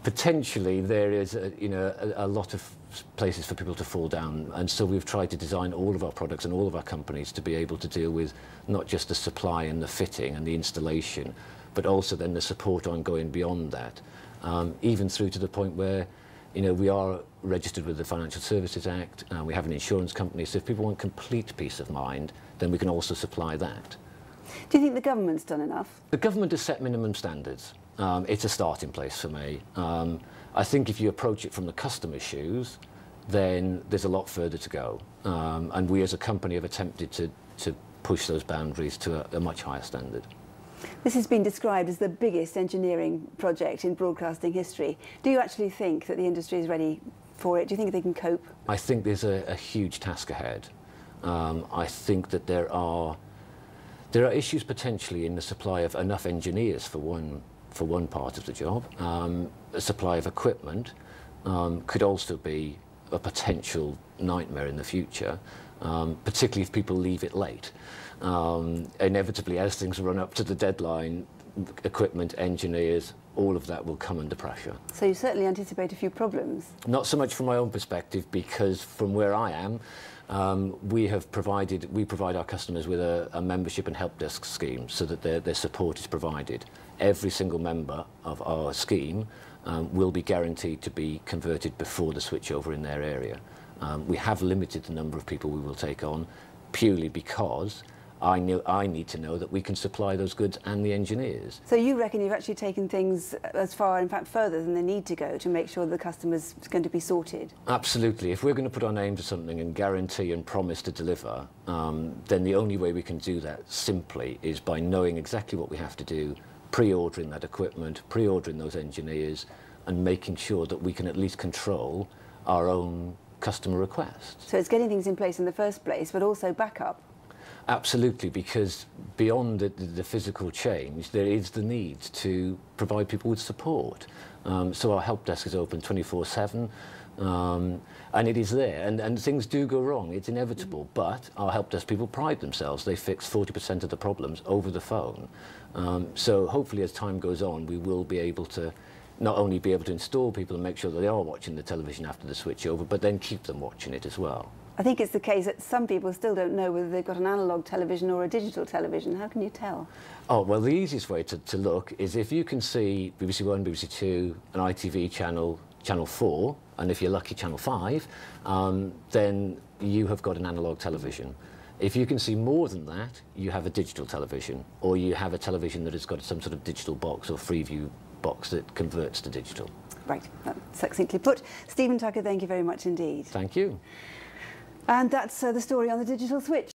Potentially there is a lot of places for people to fall down, and so we've tried to design all of our products and all of our companies to be able to deal with not just the supply and the fitting and the installation, but also then the support ongoing beyond that, even through to the point where we are registered with the Financial Services Act, we have an insurance company, so if people want complete peace of mind, then we can also supply that. Do you think the government's done enough? The government has set minimum standards. It's a starting place for me. I think if you approach it from the customer's shoes, then there's a lot further to go. And we as a company have attempted to push those boundaries to a much higher standard. This has been described as the biggest engineering project in broadcasting history. Do you actually think that the industry is ready for it? Do you think they can cope? I think there's a huge task ahead. I think that there are issues potentially in the supply of enough engineers for one part of the job. A supply of equipment could also be a potential nightmare in the future, particularly if people leave it late. Inevitably, as things run up to the deadline, equipment, engineers, all of that will come under pressure. So you certainly anticipate a few problems? Not so much from my own perspective, because from where I am, we provide our customers with a membership and help desk scheme so that their support is provided. Every single member of our scheme will be guaranteed to be converted before the switchover in their area. We have limited the number of people we will take on purely because I need to know that we can supply those goods and the engineers. So you reckon you've actually taken things as far, in fact, further than they need to go to make sure the customer's going to be sorted? Absolutely. If we're going to put our name to something and guarantee and promise to deliver, then the only way we can do that simply is by knowing exactly what we have to do, pre-ordering that equipment, pre-ordering those engineers, and making sure that we can at least control our own customer requests. So it's getting things in place in the first place, but also backup? Absolutely, because beyond the physical change, there is the need to provide people with support. So our help desk is open 24/7, and it is there. And things do go wrong, it's inevitable, but our help desk people pride themselves. They fix 40% of the problems over the phone. So hopefully as time goes on, we will be able to not only be able to install people and make sure that they are watching the television after the switchover, but then keep them watching it as well. I think it's the case that some people still don't know whether they've got an analogue television or a digital television. How can you tell? Oh, well, the easiest way to look is if you can see BBC One, BBC Two, an ITV channel, Channel 4, and if you're lucky, Channel 5, then you have got an analogue television. If you can see more than that, you have a digital television, or you have a television that has got some sort of digital box or Freeview box that converts to digital. Right, that's succinctly put. Stephen Tucker, thank you very much indeed. Thank you. And that's the story on the digital switch.